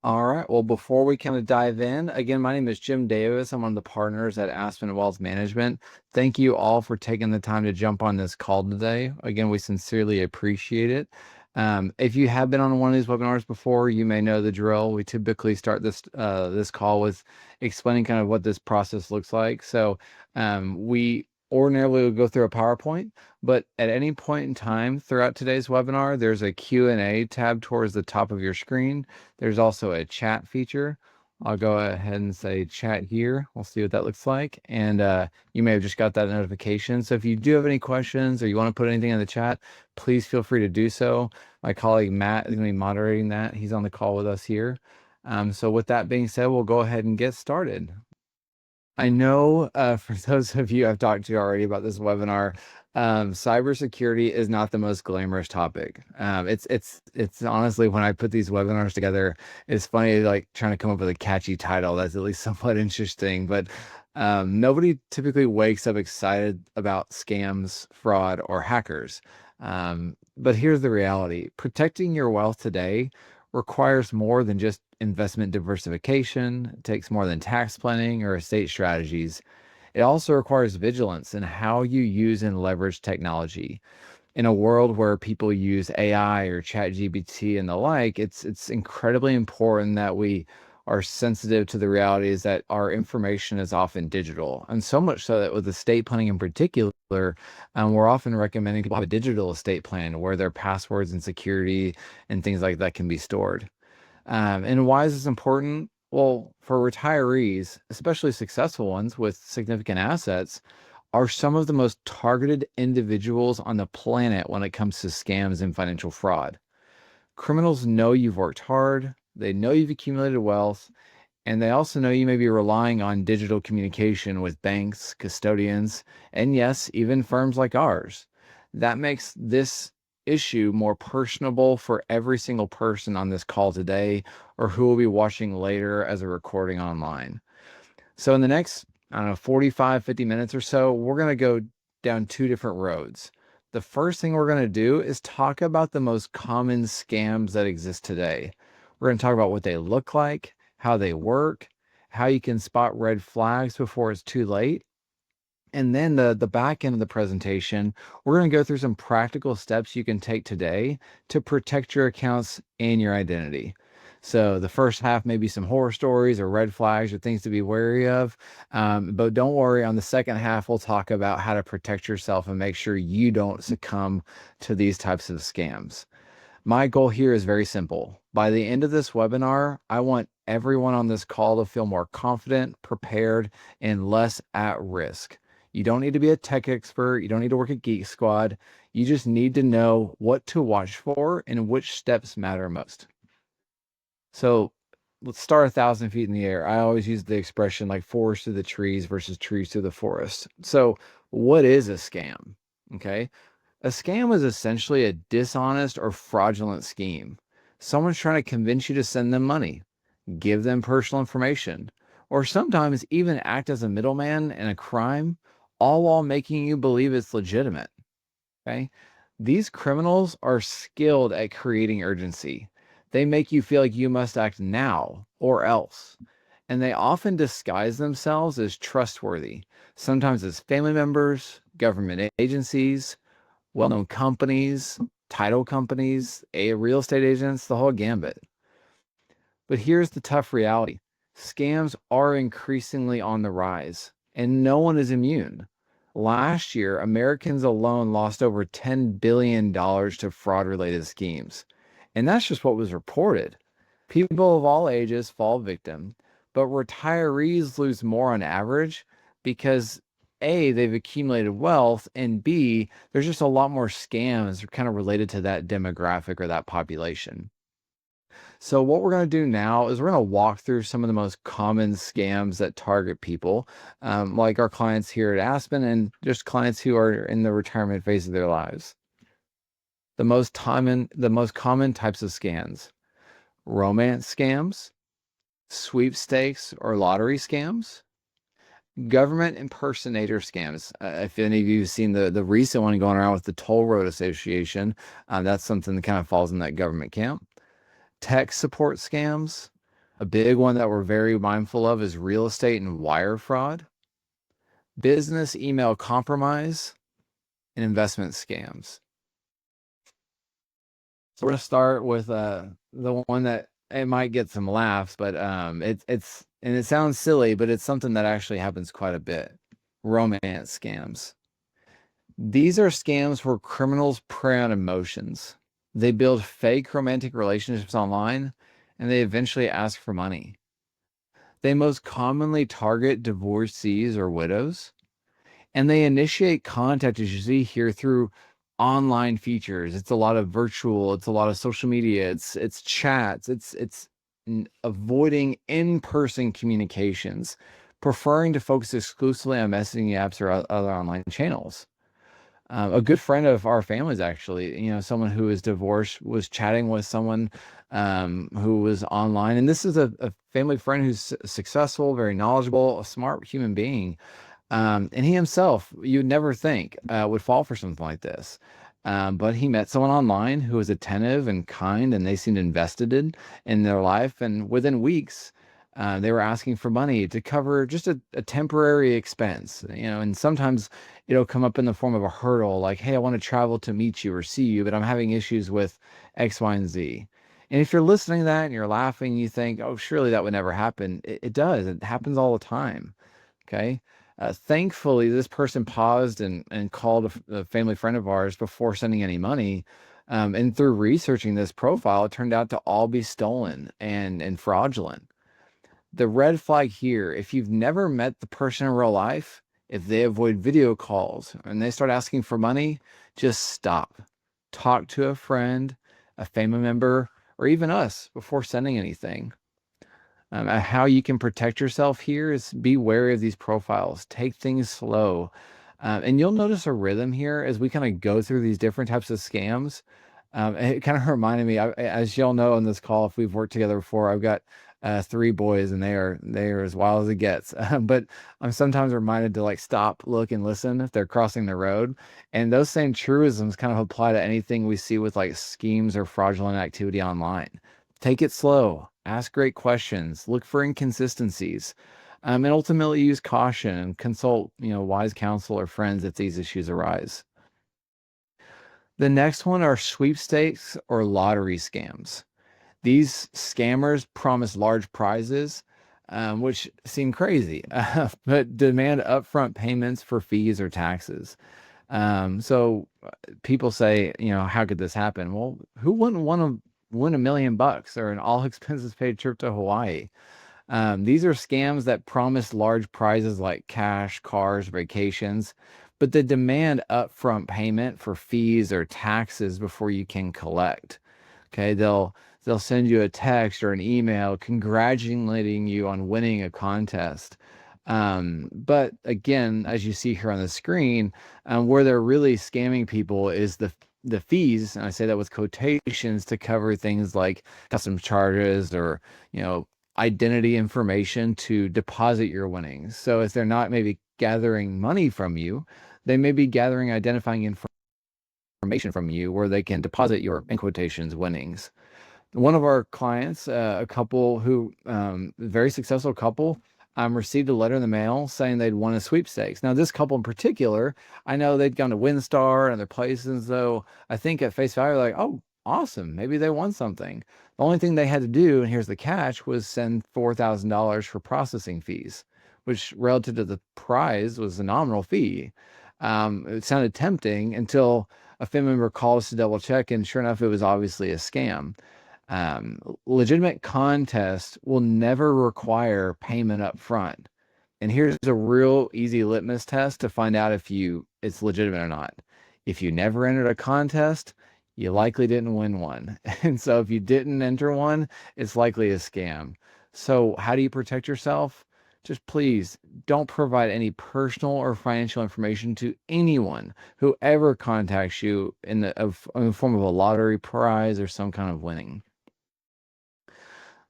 All right. Well, before we kind of dive in, again, my name is Jim Davis. I'm one of the partners at Aspen Wealth Management. Thank you all for taking the time to jump on this call today. Again, we sincerely appreciate it. If you have been on one of these webinars before, you may know the drill. We typically start this call with explaining kind of what this process looks like. So we ordinarily will go through a PowerPoint, but at any point in time throughout today's webinar, there's a Q&A tab towards the top of your screen. There's also a chat feature. I'll go ahead and say chat here. We'll see what that looks like. And you may have just got that notification. So if you do have any questions or you want to put anything in the chat, please feel free to do so. My colleague Matt is going to be moderating that. He's on the call with us here. So with that being said, we'll go ahead and get started. I know for those of you I've talked to already about this webinar, cybersecurity is not the most glamorous topic. It's honestly, when I put these webinars together, it's funny like trying to come up with a catchy title that's at least somewhat interesting. But nobody typically wakes up excited about scams, fraud, or hackers. But here's the reality: protecting your wealth today requires more than just investment diversification. It takes more than tax planning or estate strategies. It also requires vigilance in how you use and leverage technology. In a world where people use AI or ChatGPT and the like, it's incredibly important that we are sensitive to the realities that our information is often digital. And so much so that with estate planning in particular, we're often recommending people have a digital estate plan where their passwords and security and things like that can be stored. And why is this important? Well, for retirees, especially successful ones with significant assets, are some of the most targeted individuals on the planet when it comes to scams and financial fraud. Criminals know you've worked hard, they know you've accumulated wealth, and they also know you may be relying on digital communication with banks, custodians, and yes, even firms like ours. That makes this issue more personable for every single person on this call today or who will be watching later as a recording online. So in the next, I don't know, 45, 50 minutes or so, we're going to go down two different roads. The first thing we're going to do is talk about the most common scams that exist today. We're going to talk about what they look like, how they work, how you can spot red flags before it's too late. And then the back end of the presentation, we're going to go through some practical steps you can take today to protect your accounts and your identity. So the first half may be some horror stories or red flags or things to be wary of. But don't worry, on the second half, we'll talk about how to protect yourself and make sure you don't succumb to these types of scams. My goal here is very simple. By the end of this webinar, I want everyone on this call to feel more confident, prepared, and less at risk. You don't need to be a tech expert. You don't need to work at Geek Squad. You just need to know what to watch for and which steps matter most. So let's start 1,000 feet in the air. I always use the expression like forest through the trees versus trees through the forest. So what is a scam? Okay. A scam is essentially a dishonest or fraudulent scheme. Someone's trying to convince you to send them money, give them personal information, or sometimes even act as a middleman in a crime, all while making you believe it's legitimate. Okay? These criminals are skilled at creating urgency. They make you feel like you must act now or else. And they often disguise themselves as trustworthy, sometimes as family members, government agencies, well-known companies, title companies, real estate agents, the whole gambit. But here's the tough reality. Scams are increasingly on the rise, and no one is immune. Last year, Americans alone lost over $10 billion to fraud-related schemes. And that's just what was reported. People of all ages fall victim, but retirees lose more on average because A, they've accumulated wealth, and B, there's just a lot more scams kind of related to that demographic or that population. So what we're going to do now is we're going to walk through some of the most common scams that target people, like our clients here at Aspen and just clients who are in the retirement phase of their lives. The most common types of scams: romance scams, sweepstakes or lottery scams, government impersonator scams. If any of you have seen the recent one going around with the Toll Road Association, that's something that kind of falls in that government camp. Tech support scams, A big one that we're very mindful of is real estate and wire fraud, business email compromise, and investment scams. So we're gonna start with the one that it might get some laughs, but it's and it sounds silly, but it's something that actually happens quite a bit. Romance scams. These are scams where criminals prey on emotions. They build fake romantic relationships online, and they eventually ask for money. They most commonly target divorcees or widows, and they initiate contact, as you see here, through online features. It's a lot of virtual, it's a lot of social media, it's chats, it's avoiding in-person communications, preferring to focus exclusively on messaging apps or other online channels. A good friend of our family's actually, someone who is divorced was chatting with someone who was online. And this is a family friend who's successful, very knowledgeable, a smart human being. And he himself, you'd never think, would fall for something like this. But he met someone online who was attentive and kind, and they seemed invested in their life. And within weeks, they were asking for money to cover just a temporary expense, and sometimes it'll come up in the form of a hurdle like, hey, I want to travel to meet you or see you, but I'm having issues with X, Y, and Z. And if you're listening to that and you're laughing, you think, oh, surely that would never happen. It does. It happens all the time. Okay. Thankfully, this person paused and called a family friend of ours before sending any money. And through researching this profile, it turned out to all be stolen and fraudulent. The red flag here, if you've never met the person in real life, if they avoid video calls and they start asking for money, just stop. Talk to a friend, a family member, or even us before sending anything. How you can protect yourself here is be wary of these profiles. Take things slow. And you'll notice a rhythm here as we kind of go through these different types of scams. It kind of reminded me, as y'all know on this call, if we've worked together before, I've got three boys and they are as wild as it gets. But I'm sometimes reminded to like stop, look, and listen if they're crossing the road. And those same truisms kind of apply to anything we see with like schemes or fraudulent activity online. Take it slow, ask great questions, look for inconsistencies, and ultimately use caution and consult, wise counsel or friends if these issues arise. The next one are sweepstakes or lottery scams. These scammers promise large prizes, which seem crazy, but demand upfront payments for fees or taxes. So people say, how could this happen? Well, who wouldn't want to win $1 million or an all expenses paid trip to Hawaii? These are scams that promise large prizes like cash, cars, vacations, but they demand upfront payment for fees or taxes before you can collect. Okay, they'll send you a text or an email congratulating you on winning a contest. But again, as you see here on the screen, where they're really scamming people is the fees, and I say that with quotations to cover things like customs charges or identity information to deposit your winnings. So if they're not maybe gathering money from you, they may be gathering identifying information from you where they can deposit your, in quotations, winnings. One of our clients, a couple who, very successful couple, received a letter in the mail saying they'd won a sweepstakes. Now, this couple in particular, I know they'd gone to WinStar and other places, so I think at face value, like, oh, awesome, maybe they won something. The only thing they had to do, and here's the catch, was send $4,000 for processing fees, which relative to the prize was a nominal fee. It sounded tempting until a family member called us to double check, and sure enough, it was obviously a scam. Legitimate contest will never require payment up front. And here's a real easy litmus test to find out if it's legitimate or not. If you never entered a contest, you likely didn't win one. And so if you didn't enter one, it's likely a scam. So how do you protect yourself? Just please don't provide any personal or financial information to anyone who ever contacts you in the form of a lottery prize or some kind of winning.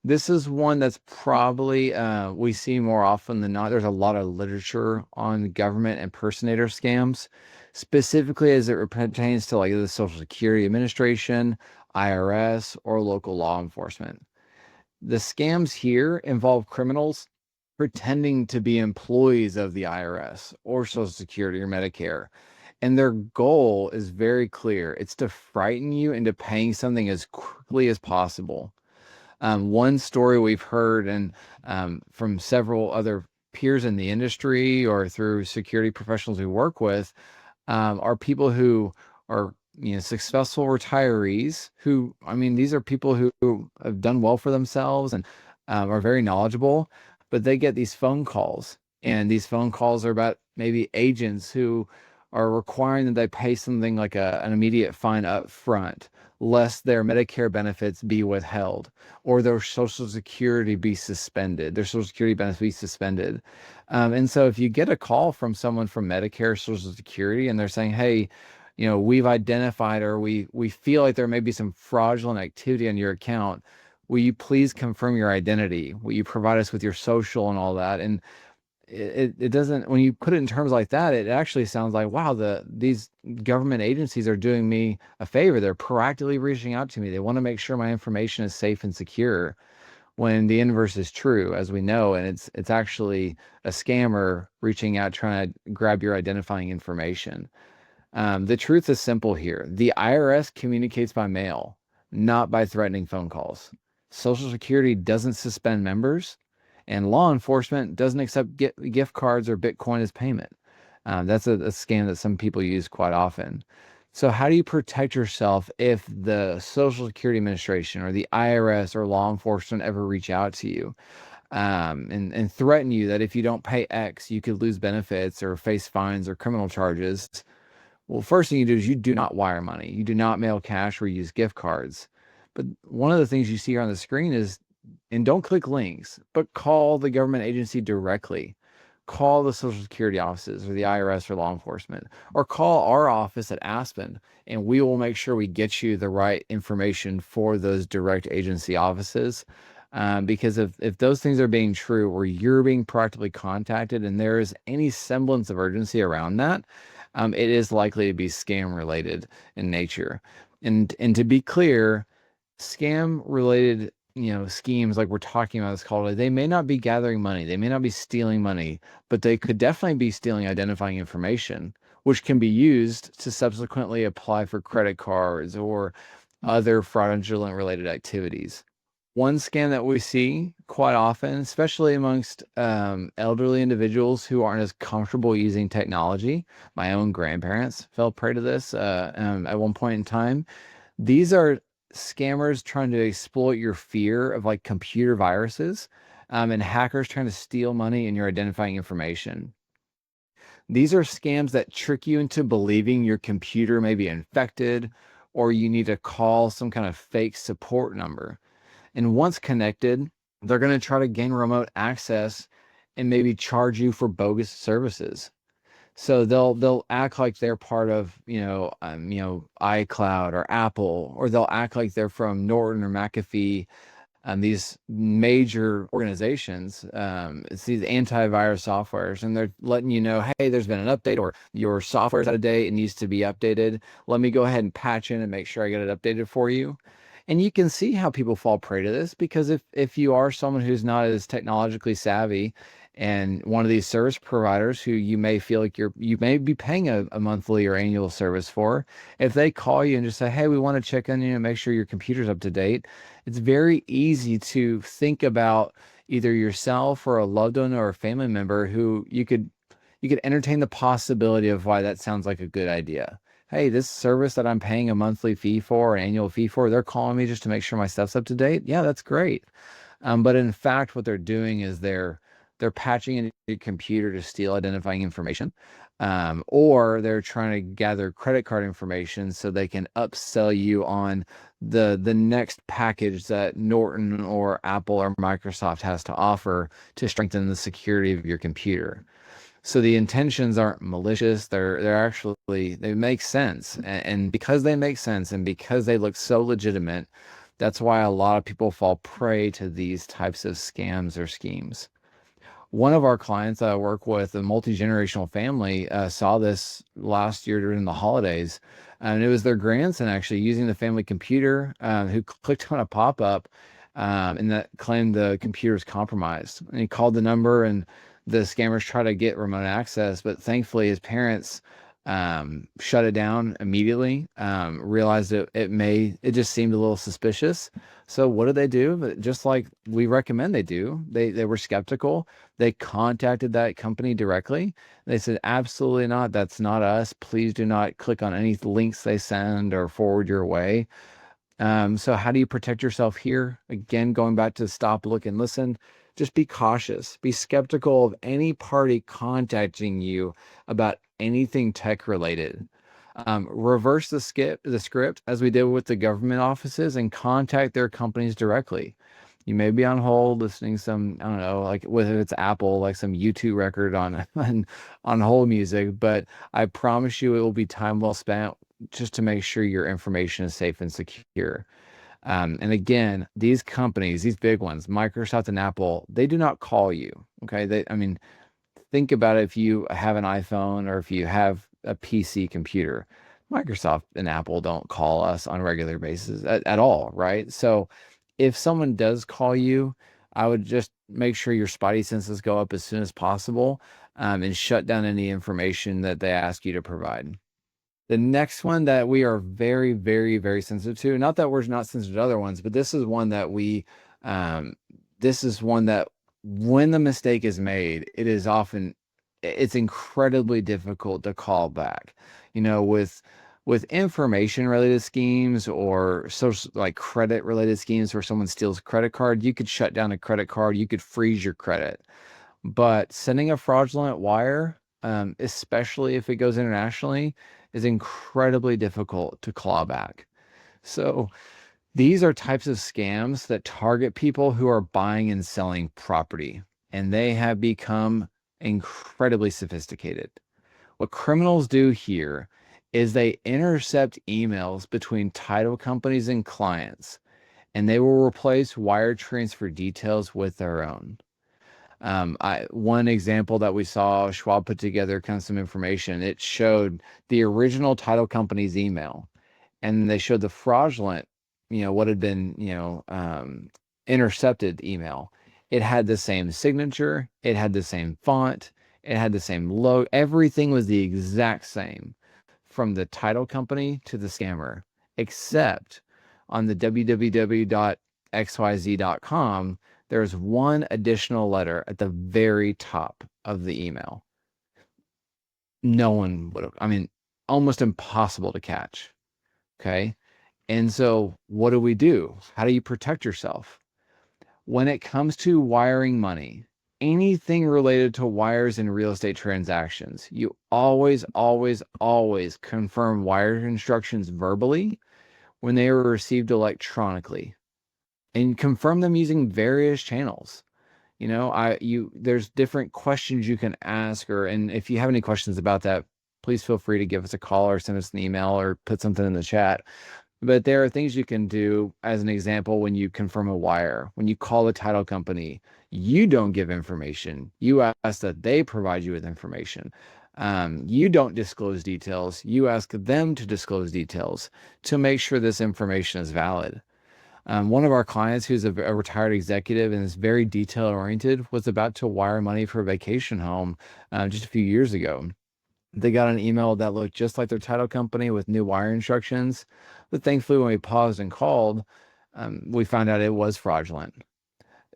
This is one that's probably we see more often than not. There's a lot of literature on government impersonator scams, specifically as it pertains to like the Social Security Administration, IRS, or local law enforcement. The scams here involve criminals pretending to be employees of the IRS or Social Security or Medicare. And their goal is very clear. It's to frighten you into paying something as quickly as possible. One story we've heard and from several other peers in the industry or through security professionals we work with are people who are successful retirees who, I mean, these are people who have done well for themselves and are very knowledgeable, but they get these phone calls, and these phone calls are about maybe agents who are requiring that they pay something like an immediate fine up front, lest their Medicare benefits be withheld or their Social Security be suspended, their Social Security benefits be suspended. And so if you get a call from someone from Medicare, Social Security, and they're saying, hey, we've identified, or we feel like there may be some fraudulent activity on your account. Will you please confirm your identity? Will you provide us with your social and all that? And it doesn't, when you put it in terms like that, it actually sounds like, wow, these government agencies are doing me a favor. They're proactively reaching out to me. They want to make sure my information is safe and secure, when the inverse is true, as we know, and it's actually a scammer reaching out trying to grab your identifying information. The truth is simple here. The IRS communicates by mail, not by threatening phone calls. Social Security doesn't suspend members, and law enforcement doesn't accept gift cards or Bitcoin as payment. That's a scam that some people use quite often. So how do you protect yourself if the Social Security Administration or the IRS or law enforcement ever reach out to you and threaten you that if you don't pay X, you could lose benefits or face fines or criminal charges? Well, first thing you do is you do not wire money. You do not mail cash or use gift cards. But one of the things you see here on the screen is, and don't click links, but call the government agency directly. Call the Social Security offices or the IRS or law enforcement, or call our office at Aspen, and we will make sure we get you the right information for those direct agency offices. Because if those things are being true, or you're being proactively contacted and there is any semblance of urgency around that, it is likely to be scam related in nature. And to be clear, scam related schemes like we're talking about this call today, they may not be gathering money, they may not be stealing money, but they could definitely be stealing identifying information, which can be used to subsequently apply for credit cards or other fraudulent related activities. One scam that we see quite often, especially amongst elderly individuals who aren't as comfortable using technology. My own grandparents fell prey to this at one point in time. These are scammers trying to exploit your fear of like computer viruses, and hackers trying to steal money and your identifying information. These are scams that trick you into believing your computer may be infected, or you need to call some kind of fake support number. And once connected, they're going to try to gain remote access and maybe charge you for bogus services. So they'll act like they're part of iCloud or Apple, or they'll act like they're from Norton or McAfee, these major organizations. It's these antivirus softwares, and they're letting you know, hey, there's been an update, or your software's out of date, it needs to be updated. Let me go ahead and patch in and make sure I get it updated for you. And you can see how people fall prey to this, because if you are someone who's not as technologically savvy, and one of these service providers who you may feel like you may be paying a monthly or annual service for, if they call you and just say, hey, we want to check on you and make sure your computer's up to date, it's very easy to think about either yourself or a loved one or a family member who you could entertain the possibility of why that sounds like a good idea. Hey, this service that I'm paying a monthly fee for, an annual fee for, they're calling me just to make sure my stuff's up to date. Yeah, that's great. But in fact, what they're doing is they're patching into your computer to steal identifying information, or they're trying to gather credit card information so they can upsell you on the next package that Norton or Apple or Microsoft has to offer to strengthen the security of your computer. So the intentions aren't malicious. They're actually, they make sense. And because they make sense and because they look so legitimate, that's why a lot of people fall prey to these types of scams or schemes. One of our clients that I work with, a multi-generational family, saw this last year during the holidays. And it was their grandson actually using the family computer, who clicked on a pop-up and that claimed the computer's compromised. And he called the number, and the scammers tried to get remote access, but thankfully his parents shut it down immediately. Realized it just seemed a little suspicious. So what did they do? Just like we recommend they do, they were skeptical. They contacted that company directly. They said, absolutely not. That's not us. Please do not click on any links they send or forward your way. So how do you protect yourself here? Again, going back to stop, look, and listen. Just be cautious. Be skeptical of any party contacting you about anything tech related. Reverse the script as we did with the government offices and contact their companies directly. You may be on hold listening some, I don't know, like whether it's Apple, like some YouTube record on on hold music, but I promise you it will be time well spent just to make sure your information is safe and secure. And again, these companies, these big ones, Microsoft and Apple, they do not call you. Okay. I mean, think about it. If you have an iPhone or if you have a PC computer, Microsoft and Apple don't call us on a regular basis at all, right? So if someone does call you, I would just make sure your spidey senses go up as soon as possible, and shut down any information that they ask you to provide. The next one that we are very, very, very sensitive to, not that we're not sensitive to other ones, but um, this is one that when the mistake is made, it's incredibly difficult to call back. You know, with information related schemes or social, like credit related schemes where someone steals a credit card, you could shut down a credit card, you could freeze your credit. But sending a fraudulent wire, especially if it goes internationally, is incredibly difficult to claw back. So these are types of scams that target people who are buying and selling property, and they have become incredibly sophisticated. What criminals do here is they intercept emails between title companies and clients, and they will replace wire transfer details with their own. One example that we saw, Schwab put together kind of some information. It showed the original title company's email, and they showed the fraudulent, what had been, intercepted email. It had the same signature, it had the same font, it had the same logo. Everything was the exact same from the title company to the scammer, except on the www.xyz.com, there's one additional letter at the very top of the email. No one would have, I mean, almost impossible to catch. Okay. And so what do we do? How do you protect yourself? When it comes to wiring money, anything related to wires and real estate transactions, you always, always, always confirm wire instructions verbally when they are received electronically, and confirm them using various channels. There's different questions you can ask, and if you have any questions about that, please feel free to give us a call or send us an email or put something in the chat. But there are things you can do. As an example, when you confirm a wire, when you call the title company, you don't give information. You ask that they provide you with information. You don't disclose details. You ask them to disclose details to make sure this information is valid. One of our clients, who's a retired executive and is very detail oriented, was about to wire money for a vacation home just a few years ago. They got an email that looked just like their title company with new wire instructions. But thankfully, when we paused and called, we found out it was fraudulent.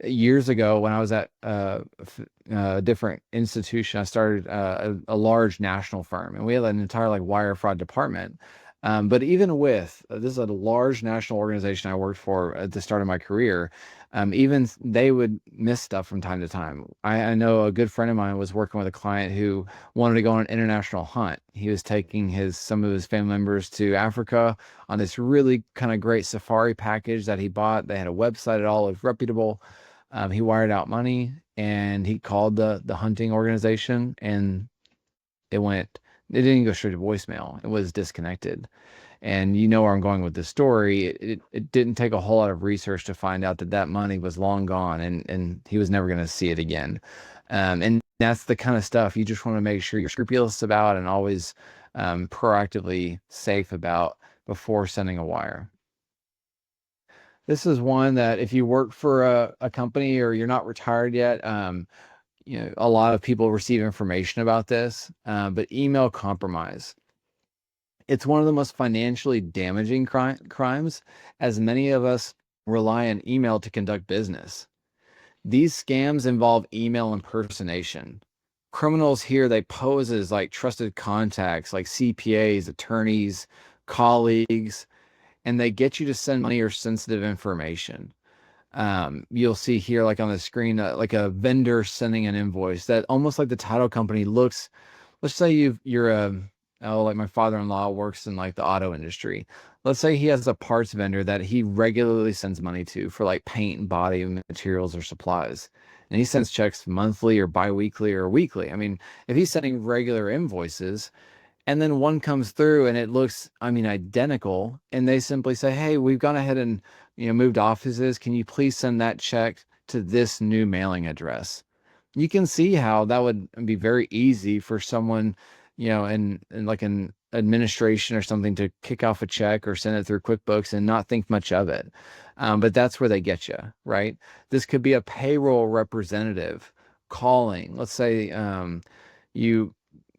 Years ago, when I was at a different institution, I started a large national firm, and we had an entire wire fraud department. But even with this is a large national organization I worked for at the start of my career, even they would miss stuff from time to time. I know a good friend of mine was working with a client who wanted to go on an international hunt. He was taking some of his family members to Africa on this really kind of great safari package that he bought. They had a website, it all was reputable. He wired out money, and he called the hunting organization, and it didn't go straight to voicemail. It was disconnected. And you know where I'm going with this story. It didn't take a whole lot of research to find out that money was long gone, and he was never going to see it again. And that's the kind of stuff you just want to make sure you're scrupulous about and always proactively safe about before sending a wire. This is one that if you work for a company or you're not retired yet, a lot of people receive information about this, but email compromise. It's one of the most financially damaging crimes, as many of us rely on email to conduct business. These scams involve email impersonation. Criminals here, they pose as like trusted contacts, like CPAs, attorneys, colleagues, and they get you to send money or sensitive information. You'll see here, like on the screen, like a vendor sending an invoice that almost like the title company looks. Let's say you're a like my father-in-law works in like the auto industry. Let's say he has a parts vendor that he regularly sends money to for like paint and body materials or supplies. And he sends checks monthly or biweekly or weekly. I mean, if he's sending regular invoices, and then one comes through and it looks, I mean, identical, and they simply say, hey, we've gone ahead and moved offices, can you please send that check to this new mailing address? You can see how that would be very easy for someone, in like an administration or something, to kick off a check or send it through QuickBooks and not think much of it. But that's where they get you, right? This could be a payroll representative calling. Let's say you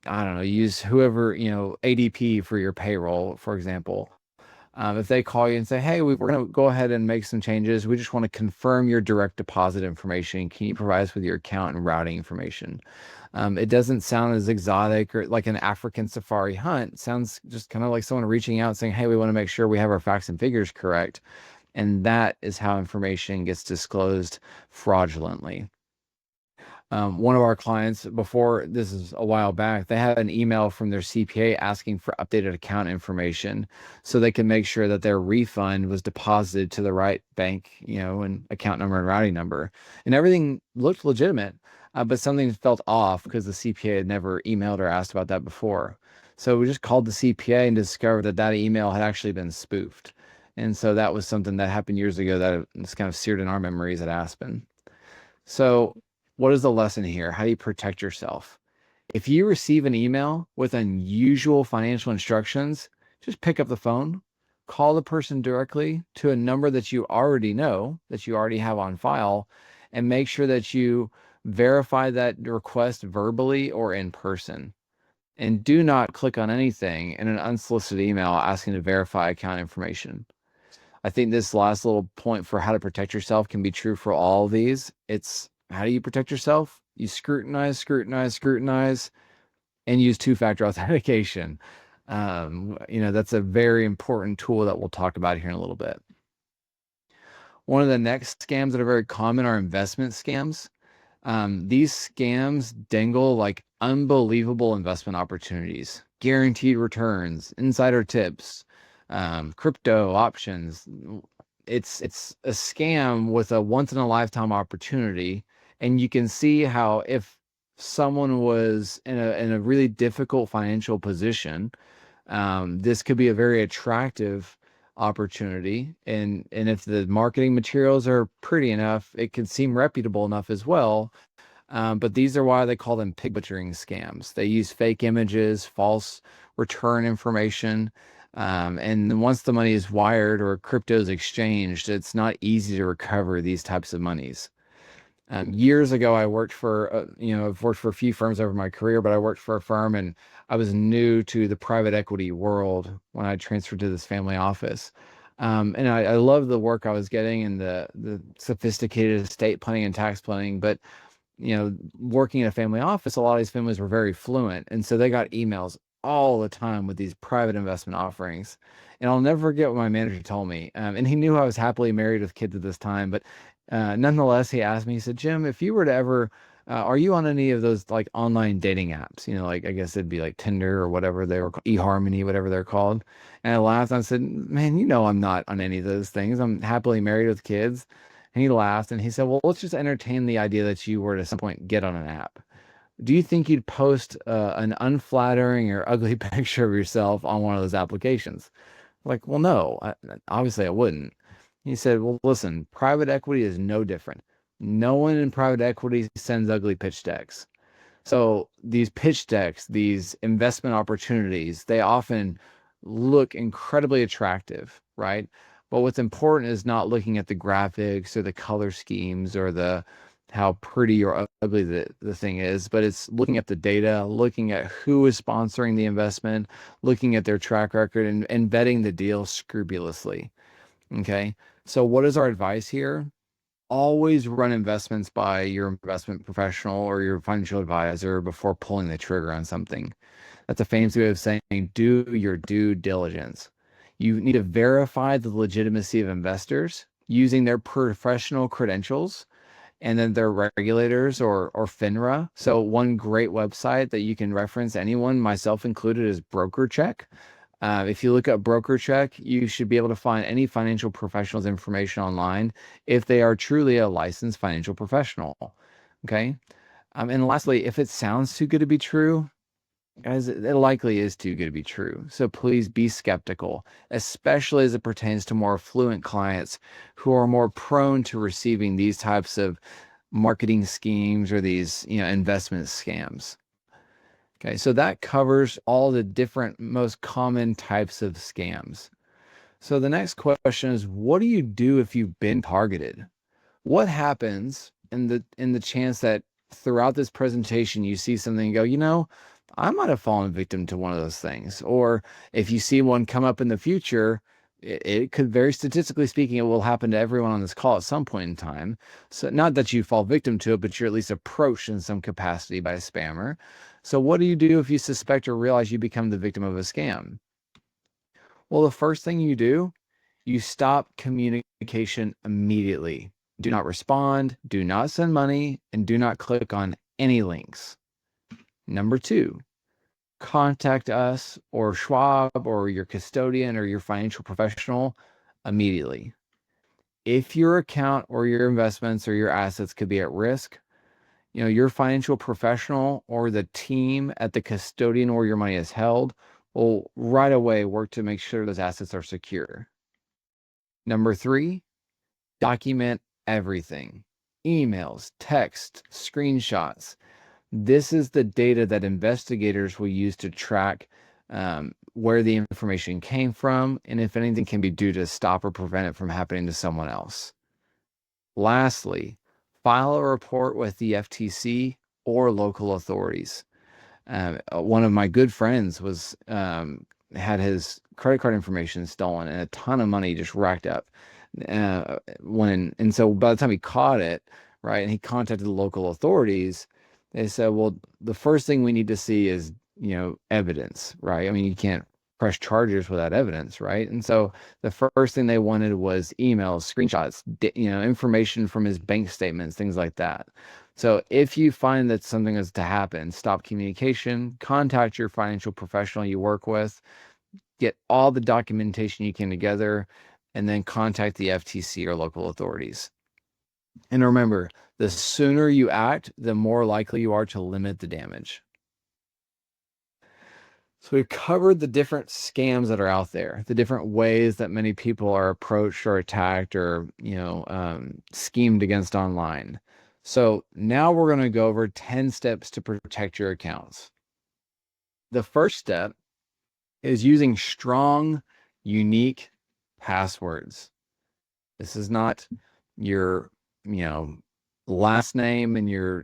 I don't know, use whoever, ADP for your payroll, for example. If they call you and say, hey, we're going to go ahead and make some changes, we just want to confirm your direct deposit information. Can you provide us with your account and routing information? It doesn't sound as exotic or like an African safari hunt. It sounds just kind of like someone reaching out saying, hey, we want to make sure we have our facts and figures correct. And that is how information gets disclosed fraudulently. One of our clients, before, this is a while back, they had an email from their CPA asking for updated account information so they can make sure that their refund was deposited to the right bank, and account number and routing number. And everything looked legitimate, but something felt off because the CPA had never emailed or asked about that before. So we just called the CPA and discovered that that email had actually been spoofed. And so that was something that happened years ago that is kind of seared in our memories at Aspen. So, what is the lesson here? How do you protect yourself? If you receive an email with unusual financial instructions, just pick up the phone, call the person directly to a number that you already know, that you already have on file, and make sure that you verify that request verbally or in person. And do not click on anything in an unsolicited email asking to verify account information. I think this last little point for how to protect yourself can be true for all of these. It's how do you protect yourself? You scrutinize, scrutinize, scrutinize, and use two-factor authentication. That's a very important tool that we'll talk about here in a little bit. One of the next scams that are very common are investment scams. These scams dangle like unbelievable investment opportunities, guaranteed returns, insider tips, crypto options. It's a scam with a once in a lifetime opportunity, and you can see how if someone was in a really difficult financial position, this could be a very attractive opportunity, and if the marketing materials are pretty enough, it can seem reputable enough as well. But these are why they call them pig butchering scams. They use fake images, false return information, and once the money is wired or crypto is exchanged, it's not easy to recover these types of monies. Years ago, I worked for, I've worked for a few firms over my career, but I worked for a firm and I was new to the private equity world when I transferred to this family office. And I loved the work I was getting and the sophisticated estate planning and tax planning. But, working in a family office, a lot of these families were very fluent. And so they got emails all the time with these private investment offerings. And I'll never forget what my manager told me. And he knew I was happily married with kids at this time, but nonetheless, he asked me, he said, Jim, if you were to ever, are you on any of those like online dating apps? Like I guess it'd be like Tinder or whatever they were, eHarmony, whatever they're called. And I laughed. I said, man, I'm not on any of those things. I'm happily married with kids. And he laughed and he said, well, let's just entertain the idea that you were to some point get on an app. Do you think you'd post an unflattering or ugly picture of yourself on one of those applications? Like, well, no, obviously I wouldn't. He said, well, listen, private equity is no different. No one in private equity sends ugly pitch decks. So these pitch decks, these investment opportunities, they often look incredibly attractive, right? But what's important is not looking at the graphics or the color schemes or the how pretty or ugly the thing is, but it's looking at the data, looking at who is sponsoring the investment, looking at their track record, and vetting the deal scrupulously. Okay. So what is our advice here? Always run investments by your investment professional or your financial advisor before pulling the trigger on something. That's a fancy way of saying do your due diligence. You need to verify the legitimacy of investors using their professional credentials and then their regulators or FINRA. So one great website that you can reference, anyone, myself included, is BrokerCheck. If you look up BrokerCheck, you should be able to find any financial professional's information online if they are truly a licensed financial professional. Okay. And lastly, if it sounds too good to be true, guys, it likely is too good to be true. So please be skeptical, especially as it pertains to more affluent clients who are more prone to receiving these types of marketing schemes or these, investment scams. Okay, so that covers all the different most common types of scams. So the next question is, what do you do if you've been targeted? What happens in the chance that throughout this presentation you see something and go, I might have fallen victim to one of those things. Or if you see one come up in the future, it could, very statistically speaking, it will happen to everyone on this call at some point in time. So not that you fall victim to it, but you're at least approached in some capacity by a spammer. So what do you do if you suspect or realize you become the victim of a scam? Well, the first thing you do, you stop communication immediately. Do not respond, do not send money, and do not click on any links. Number 2, contact us or Schwab or your custodian or your financial professional immediately. If your account or your investments or your assets could be at risk, your financial professional or the team at the custodian where your money is held will right away work to make sure those assets are secure. Number 3, document everything. Emails, text, screenshots. This is the data that investigators will use to track where the information came from and if anything can be done to stop or prevent it from happening to someone else. Lastly, file a report with the FTC or local authorities. One of my good friends had his credit card information stolen and a ton of money just racked up. So by the time he caught it, right, and he contacted the local authorities, they said, well, the first thing we need to see is, evidence, right? I mean, you can't press charges without evidence, right? And so the first thing they wanted was emails, screenshots, information from his bank statements, things like that. So if you find that something is to happen, stop communication, contact your financial professional you work with, get all the documentation you can together, and then contact the FTC or local authorities. And remember, the sooner you act, the more likely you are to limit the damage. So we've covered the different scams that are out there, the different ways that many people are approached or attacked or, schemed against online. So now we're going to go over 10 steps to protect your accounts. The first step is using strong, unique passwords. This is not your, last name and your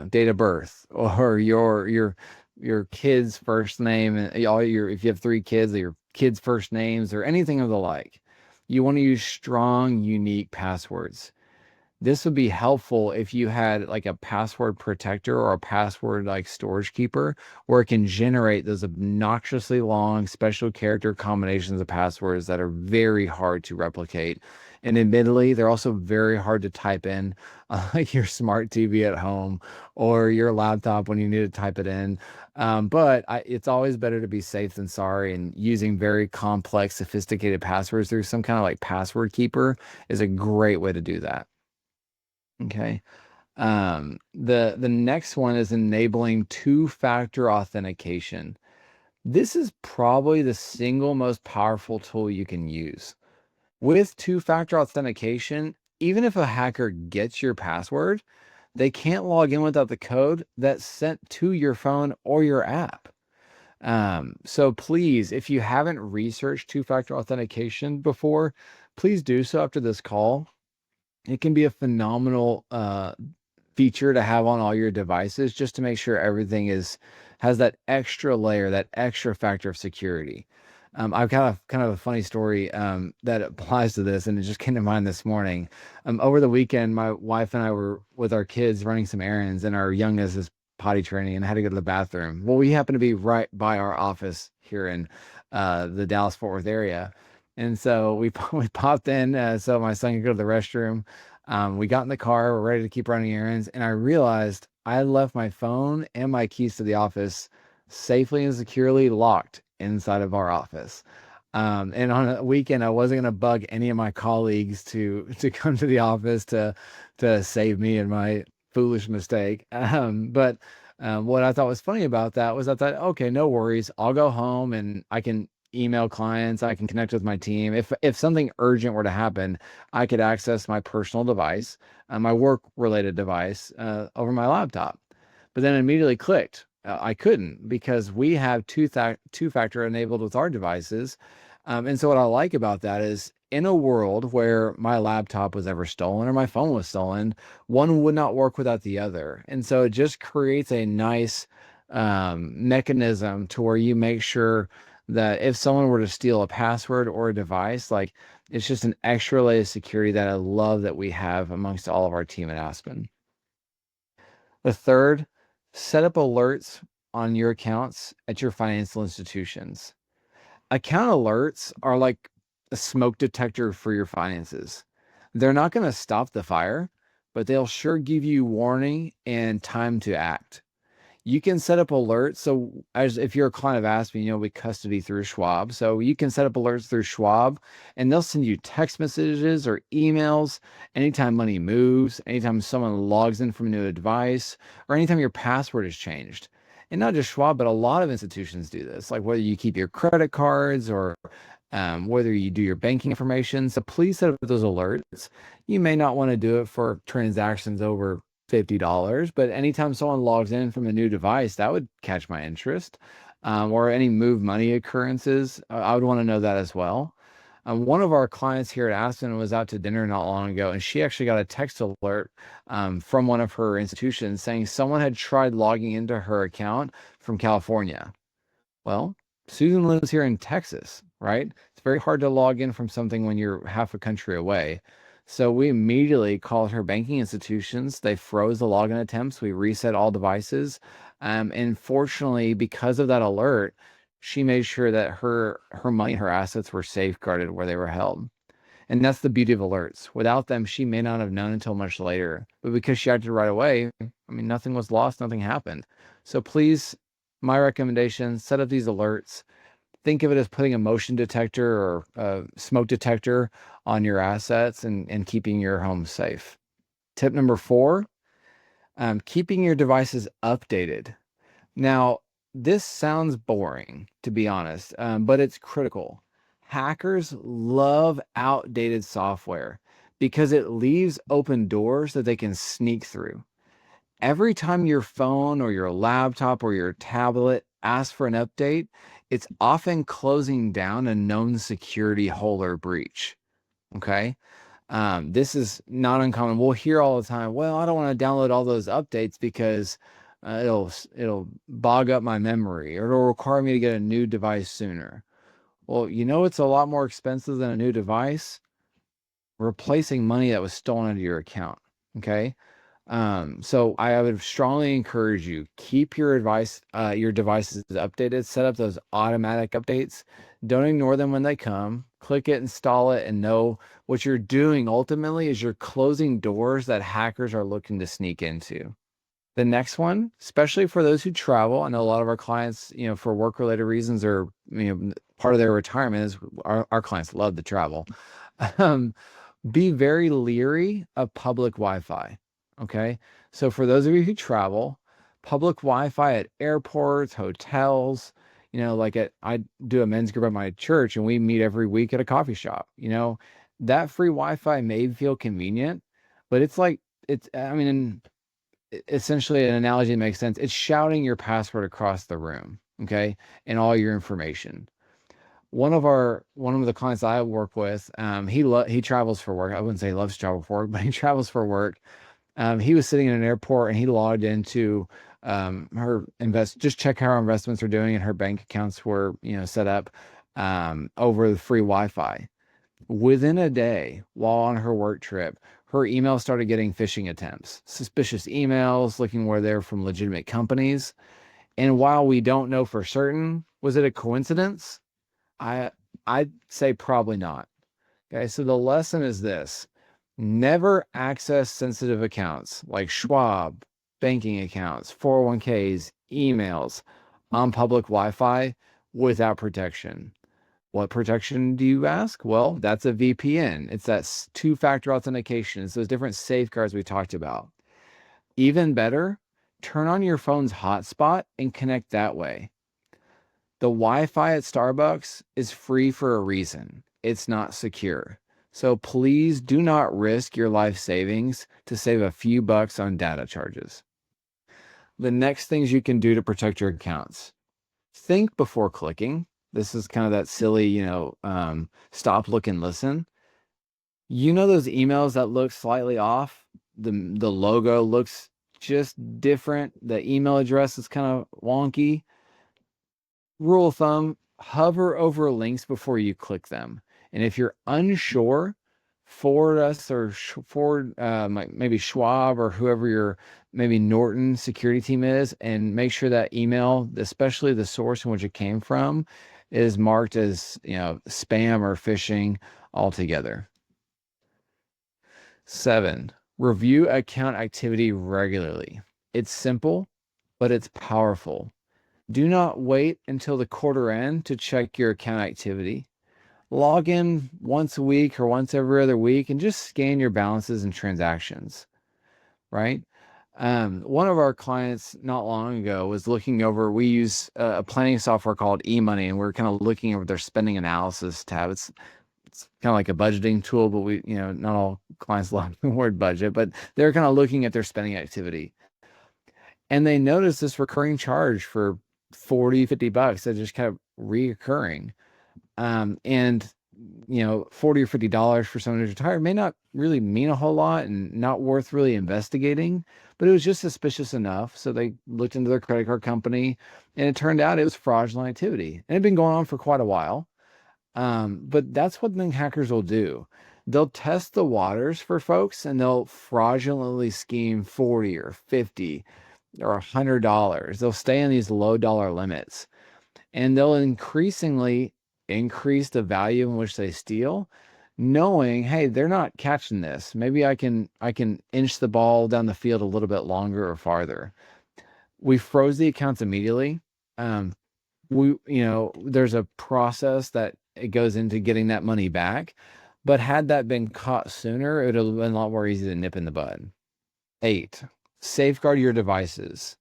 date of birth or your kid's first name and if you have 3 kids, your kids' first names or anything of the like. You want to use strong, unique passwords. This would be helpful if you had like a password protector or a password like storage keeper where it can generate those obnoxiously long special character combinations of passwords that are very hard to replicate. And admittedly, they're also very hard to type in like your smart TV at home or your laptop when you need to type it in. But it's always better to be safe than sorry, and using very complex, sophisticated passwords through some kind of like password keeper is a great way to do that. Okay. The next one is enabling two-factor authentication. This is probably the single most powerful tool you can use. With two-factor authentication, even if a hacker gets your password, they can't log in without the code that's sent to your phone or your app. So please, if you haven't researched two-factor authentication before, please do so after this call. It can be a phenomenal feature to have on all your devices just to make sure everything has that extra layer, that extra factor of security. I've got kind of a funny story that applies to this, and it just came to mind this morning. Over the weekend, my wife and I were with our kids running some errands, and our youngest is potty training and had to go to the bathroom. Well, we happen to be right by our office here in the Dallas Fort Worth area, and so we popped in so my son could go to the restroom. We got in the car, we're ready to keep running errands, and I realized I left my phone and my keys to the office safely and securely locked inside of our office. And on a weekend, I wasn't going to bug any of my colleagues to come to the office to save me in my foolish mistake. But what I thought was funny about that was I thought, okay, no worries. I'll go home and I can email clients. I can connect with my team. If something urgent were to happen, I could access my personal device, my work related device, over my laptop. But then it immediately clicked. I couldn't because we have two-factor enabled with our devices. And so what I like about that is in a world where my laptop was ever stolen or my phone was stolen, one would not work without the other. And so it just creates a nice mechanism to where you make sure that if someone were to steal a password or a device, like it's just an extra layer of security that I love that we have amongst all of our team at Aspen. The third, set up alerts on your accounts at your financial institutions. Account alerts are like a smoke detector for your finances. They're not going to stop the fire, but they'll sure give you warning and time to act. You can set up alerts. So as if you're a client of Aspen, we custody through Schwab. So you can set up alerts through Schwab and they'll send you text messages or emails anytime money moves, anytime someone logs in from a new device, or anytime your password is changed. And not just Schwab, but a lot of institutions do this, like whether you keep your credit cards or whether you do your banking information. So please set up those alerts. You may not want to do it for transactions over $50, but anytime someone logs in from a new device, that would catch my interest. Or any move money occurrences, I would want to know that as well. One of our clients here at Aspen was out to dinner not long ago, and she actually got a text alert from one of her institutions saying someone had tried logging into her account from California. Well, Susan lives here in Texas, right? It's very hard to log in from something when you're half a country away. So we immediately called her banking institutions. They froze the login attempts. We reset all devices. And fortunately, because of that alert, she made sure that her money, her assets were safeguarded where they were held. And that's the beauty of alerts. Without them, she may not have known until much later. But because she acted right away, I mean, nothing was lost, nothing happened. So please, my recommendation, set up these alerts. Think of it as putting a motion detector or a smoke detector on your assets and keeping your home safe. Tip number 4, keeping your devices updated. Now, this sounds boring, to be honest, but it's critical. Hackers love outdated software because it leaves open doors that they can sneak through. Every time your phone or your laptop or your tablet asks for an update, it's often closing down a known security hole or breach. Okay. This is not uncommon. We'll hear all the time, well, I don't want to download all those updates because it'll bog up my memory or it'll require me to get a new device sooner. Well, it's a lot more expensive than a new device, replacing money that was stolen out of your account. Okay. So I would strongly encourage you, keep your devices updated, set up those automatic updates. Don't ignore them when they come. Click it, install it, and know what you're doing ultimately is you're closing doors that hackers are looking to sneak into. The next one, especially for those who travel, I know a lot of our clients, for work-related reasons or, part of their retirement is our clients love to travel. Um, be very leery of public Wi-Fi. Okay. So for those of you who travel, public Wi-Fi at airports, hotels, I do a men's group at my church and we meet every week at a coffee shop. That free Wi-Fi may feel convenient, but I mean, essentially an analogy that makes sense. It's shouting your password across the room. Okay. And all your information. one of the clients I work with, he travels for work. I wouldn't say he loves to travel for work, but he travels for work. He was sitting in an airport and he logged into her just check how her investments are doing and her bank accounts were, set up over the free Wi-Fi. Within a day, while on her work trip, her email started getting phishing attempts, suspicious emails looking where they're from legitimate companies. And while we don't know for certain, was it a coincidence? I I'd say probably not. Okay, so the lesson is this: never access sensitive accounts like Schwab, banking accounts, 401ks, emails on public Wi-Fi without protection. What protection do you ask? Well, that's a VPN. It's that two-factor authentication. It's those different safeguards we talked about. Even better, turn on your phone's hotspot and connect that way. The Wi-Fi at Starbucks is free for a reason. It's not secure. So please do not risk your life savings to save a few bucks on data charges. The next things you can do to protect your accounts. Think before clicking. This is kind of that silly, stop, look, and listen. You know those emails that look slightly off? The logo looks just different. The email address is kind of wonky. Rule of thumb, hover over links before you click them. And if you're unsure, forward us or forward maybe Schwab or whoever your maybe Norton security team is, and make sure that email, especially the source in which it came from, is marked as spam or phishing altogether. 7, review account activity regularly. It's simple, but it's powerful. Do not wait until the quarter end to check your account activity. Log in once a week or once every other week and just scan your balances and transactions, right? One of our clients not long ago was looking over, we use a planning software called eMoney, and we're kind of looking over their spending analysis tab. It's kind of like a budgeting tool, but not all clients love the word budget, but they're kind of looking at their spending activity. And they noticed this recurring charge for 40, $50 that just kept reoccurring. And 40 or $50 for someone who's retired may not really mean a whole lot and not worth really investigating, but it was just suspicious enough. So they looked into their credit card company, and it turned out it was fraudulent activity. And it had been going on for quite a while. But that's what the hackers will do. They'll test the waters for folks and they'll fraudulently scheme 40 or 50 or $100. They'll stay in these low dollar limits, and they'll increasingly increase the value in which they steal, knowing, hey, they're not catching this. Maybe I can inch the ball down the field a little bit longer or farther. We froze the accounts immediately. There's a process that it goes into getting that money back, but had that been caught sooner, it would have been a lot more easy to nip in the bud. 8, safeguard your devices.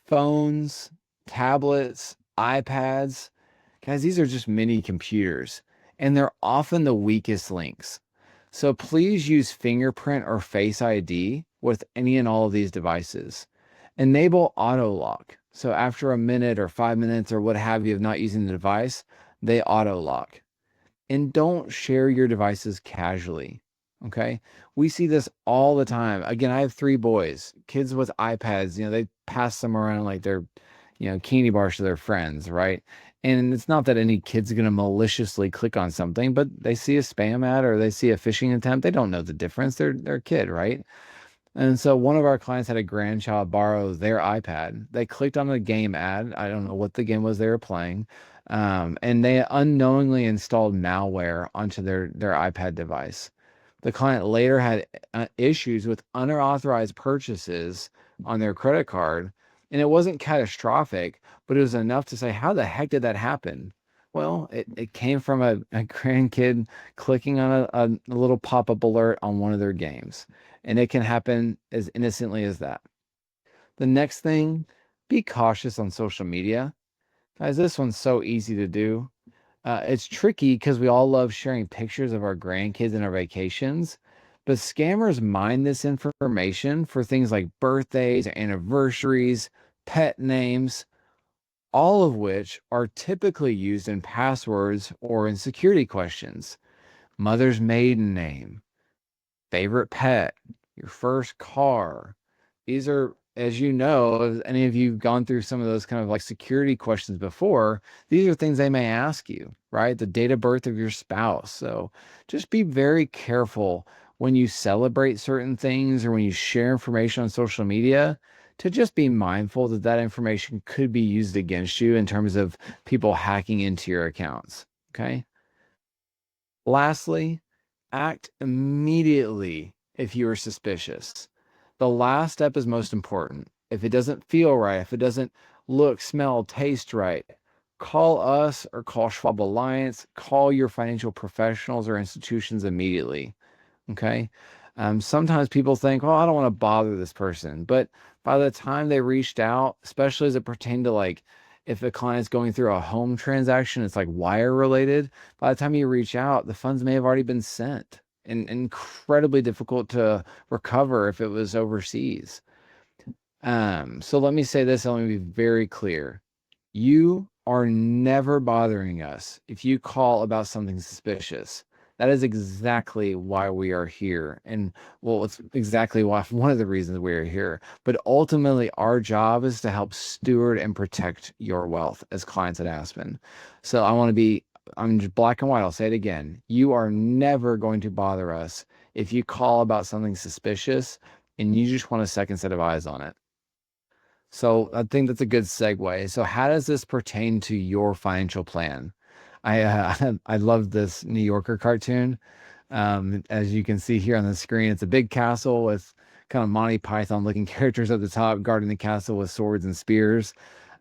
Phones, tablets, iPads. Guys, these are just mini computers, and they're often the weakest links. So please use fingerprint or Face ID with any and all of these devices. Enable auto lock. So after a minute or 5 minutes or what have you of not using the device, they auto lock. And don't share your devices casually. Okay. We see this all the time. Again, I have 3 boys, kids with iPads, they pass them around like they're, candy bars to their friends, right? And it's not that any kid's going to maliciously click on something, but they see a spam ad or they see a phishing attempt. They don't know the difference. They're a kid, right? And so one of our clients had a grandchild borrow their iPad. They clicked on a game ad. I don't know what the game was they were playing. And they unknowingly installed malware onto their iPad device. The client later had issues with unauthorized purchases on their credit card. And it wasn't catastrophic, but it was enough to say, how the heck did that happen? Well, it came from a grandkid clicking on a little pop-up alert on one of their games. And it can happen as innocently as that. The next thing, be cautious on social media. Guys, this one's so easy to do. It's tricky because we all love sharing pictures of our grandkids and our vacations, but scammers mine this information for things like birthdays, anniversaries, pet names, all of which are typically used in passwords or in security questions. Mother's maiden name, favorite pet, your first car. These are, as you know, as any of you have gone through some of those kind of like security questions before, these are things they may ask you, right? The date of birth of your spouse. So just be very careful when you celebrate certain things or when you share information on social media to just be mindful that that information could be used against you in terms of people hacking into your accounts. Okay. Lastly, act immediately if you are suspicious. The last step is most important. If it doesn't feel right, if it doesn't look, smell, taste right, call us or call Schwab Alliance, call your financial professionals or institutions immediately. Okay. Sometimes people think, oh, I don't want to bother this person. But by the time they reached out, especially as it pertained to like if a client's going through a home transaction, it's like wire related. By the time you reach out, the funds may have already been sent and incredibly difficult to recover if it was overseas. So let me say this, and let me be very clear. You are never bothering us if you call about something suspicious. That is exactly why we are here. And well, it's exactly why one of the reasons we are here. But ultimately, our job is to help steward and protect your wealth as clients at Aspen. So I'm just black and white. I'll say it again. You are never going to bother us if you call about something suspicious and you just want a second set of eyes on it. So I think that's a good segue. So how does this pertain to your financial plan? I love this New Yorker cartoon. As you can see here on the screen, it's a big castle with kind of Monty Python looking characters at the top guarding the castle with swords and spears.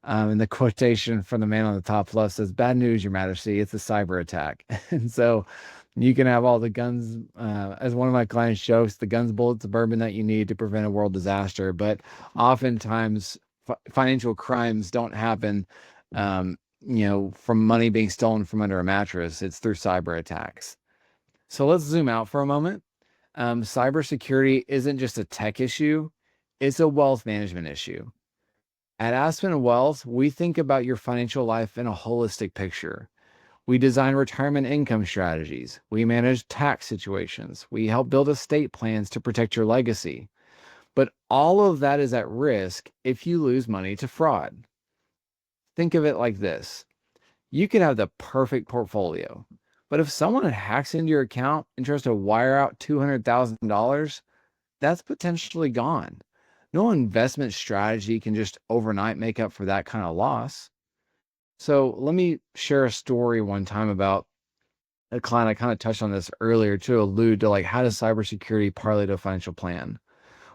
And the quotation from the man on the top left says, "Bad news, Your Majesty, it's a cyber attack." And so you can have all the guns, as one of my clients jokes, the guns, bullets, the bourbon that you need to prevent a world disaster. But oftentimes, financial crimes don't happen, from money being stolen from under a mattress. It's through cyber attacks. So let's zoom out for a moment. Cybersecurity isn't just a tech issue, it's a wealth management issue. At Aspen Wealth, we think about your financial life in a holistic picture. We design retirement income strategies. We manage tax situations. We help build estate plans to protect your legacy. But all of that is at risk if you lose money to fraud. Think of it like this. You could have the perfect portfolio, but if someone hacks into your account and tries to wire out $200,000, that's potentially gone. No investment strategy can just overnight make up for that kind of loss. So let me share a story one time about a client. I kind of touched on this earlier to allude to like how does cybersecurity parlay to a financial plan.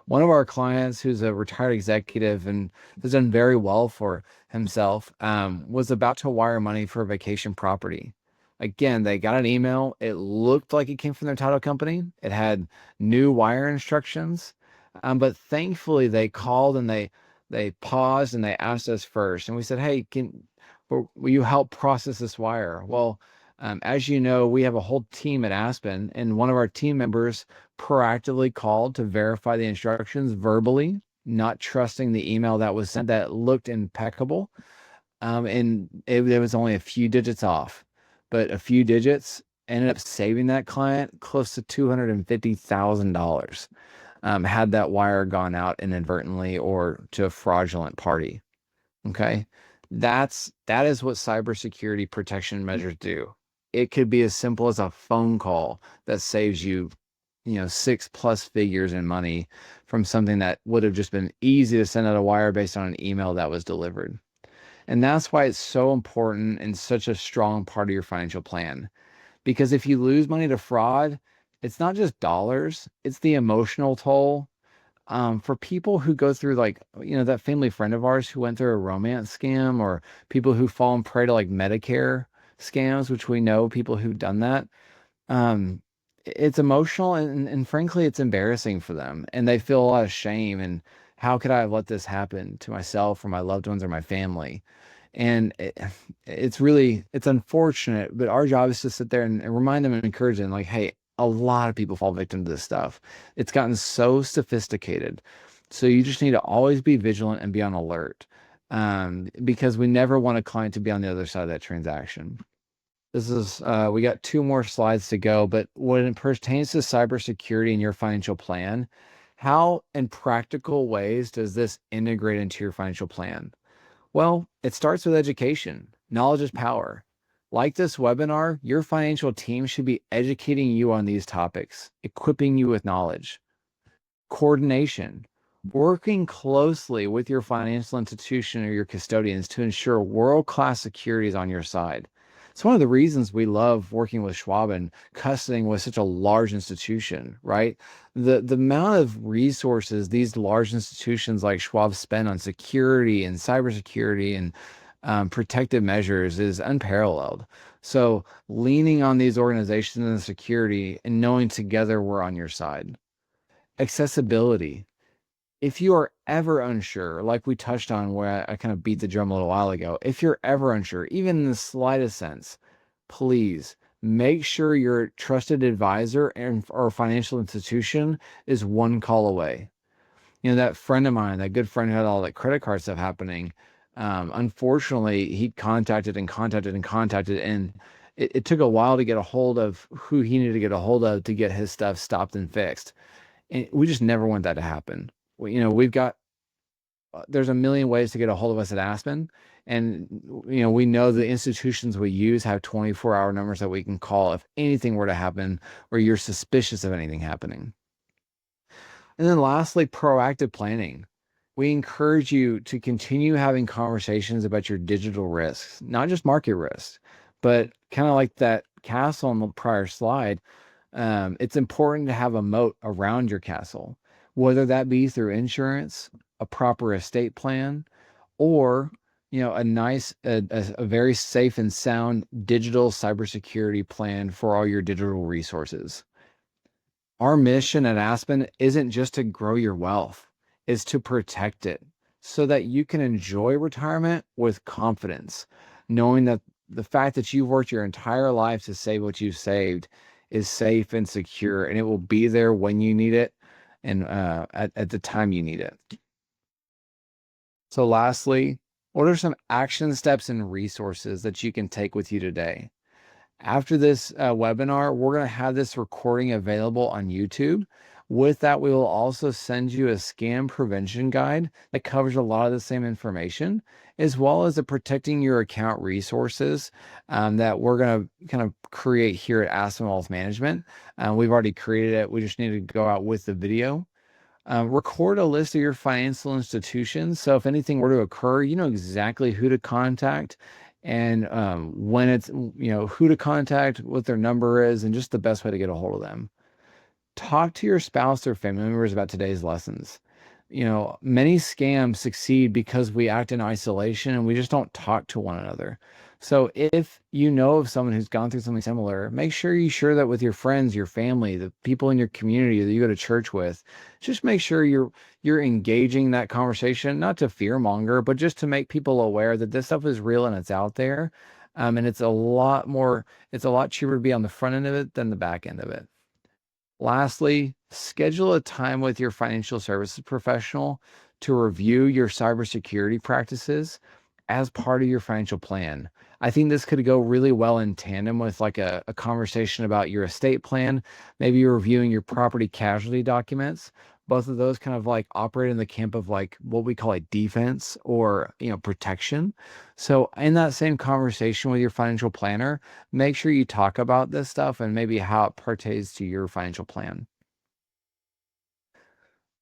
One of our clients, who's a retired executive and has done very well for himself, was about to wire money for a vacation property. Again, they got an email. It looked like it came from their title company. It had new wire instructions, but thankfully they called and they paused and they asked us first, and we said, "Hey, will you help process this wire?" Well, as you know, we have a whole team at Aspen, and one of our team members proactively called to verify the instructions verbally, not trusting the email that was sent that looked impeccable. And it was only a few digits off, but a few digits ended up saving that client close to $250,000, had that wire gone out inadvertently or to a fraudulent party. Okay. That is what cybersecurity protection measures do. It could be as simple as a phone call that saves you, 6+ figures in money from something that would have just been easy to send out a wire based on an email that was delivered. And that's why it's so important and such a strong part of your financial plan. Because if you lose money to fraud, it's not just dollars, it's the emotional toll. For people who go through like, that family friend of ours who went through a romance scam, or people who fall prey to like Medicare scams, which we know people who've done that. It's emotional and frankly, it's embarrassing for them, and they feel a lot of shame. And how could I have let this happen to myself or my loved ones or my family? And it's unfortunate, but our job is to sit there and remind them and encourage them, like, hey, a lot of people fall victim to this stuff. It's gotten so sophisticated. So you just need to always be vigilant and be on alert. because we never want a client to be on the other side of that transaction. This is, we got two more slides to go, but when it pertains to cybersecurity in your financial plan, how in practical ways does this integrate into your financial plan? Well, it starts with education. Knowledge is power. Like this webinar, your financial team should be educating you on these topics, equipping you with knowledge. Coordination, working closely with your financial institution or your custodians to ensure world-class security is on your side. It's one of the reasons we love working with Schwab and custodying with such a large institution, right? The amount of resources these large institutions like Schwab spend on security and cybersecurity and protective measures is unparalleled. So leaning on these organizations and the security and knowing together we're on your side. Accessibility. If you are ever unsure, like we touched on where I kind of beat the drum a little while ago, if you're ever unsure, even in the slightest sense, please make sure your trusted advisor and or financial institution is one call away. You know, that friend of mine, that good friend who had all that credit card stuff happening, unfortunately, he contacted and contacted and contacted, and it took a while to get a hold of who he needed to get a hold of to get his stuff stopped and fixed. And we just never want that to happen. We've got there's a million ways to get a hold of us at Aspen, and we know the institutions we use have 24-hour numbers that we can call if anything were to happen or you're suspicious of anything happening. And then lastly, proactive planning. We encourage you to continue having conversations about your digital risks, not just market risks, but kind of like that castle on the prior slide. It's important to have a moat around your castle, whether that be through insurance, a proper estate plan, or a very safe and sound digital cybersecurity plan for all your digital resources. Our mission at Aspen isn't just to grow your wealth, it's to protect it so that you can enjoy retirement with confidence, knowing that the fact that you've worked your entire life to save what you've saved is safe and secure, and it will be there when you need it and at the time you need it. So lastly, what are some action steps and resources that you can take with you today? After this webinar, we're going to have this recording available on YouTube. With that, we will also send you a scam prevention guide that covers a lot of the same information, as well as the protecting your account resources that we're going to kind of create here at Aspen Wealth Management. We've already created it. We just need to go out with the video. Record a list of your financial institutions. So if anything were to occur, you know exactly who to contact and when it's, who to contact, what their number is, and just the best way to get a hold of them. Talk to your spouse or family members about today's lessons. Many scams succeed because we act in isolation and we just don't talk to one another. So if you know of someone who's gone through something similar, make sure you share that with your friends, your family, the people in your community that you go to church with. Just make sure you're engaging that conversation, not to fearmonger, but just to make people aware that this stuff is real and it's out there. And it's a lot cheaper to be on the front end of it than the back end of it. Lastly, schedule a time with your financial services professional to review your cybersecurity practices as part of your financial plan. I think this could go really well in tandem with like a conversation about your estate plan. Maybe you're reviewing your property casualty documents. Both of those kind of like operate in the camp of like what we call a defense or protection. So in that same conversation with your financial planner, make sure you talk about this stuff and maybe how it pertains to your financial plan.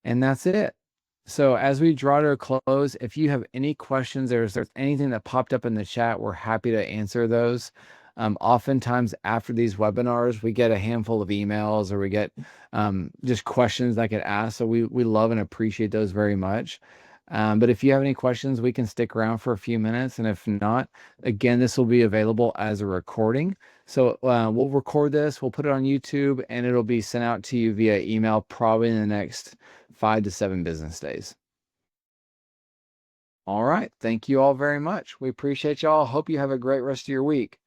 And that's it. So as we draw to a close, if you have any questions, there's anything that popped up in the chat, we're happy to answer those. Oftentimes after these webinars, we get a handful of emails or we get just questions that get asked. So we love and appreciate those very much. But if you have any questions, we can stick around for a few minutes. And if not, again, this will be available as a recording. So we'll record this, we'll put it on YouTube, and it'll be sent out to you via email probably in the next 5 to 7 business days. All right. Thank you all very much. We appreciate y'all. Hope you have a great rest of your week.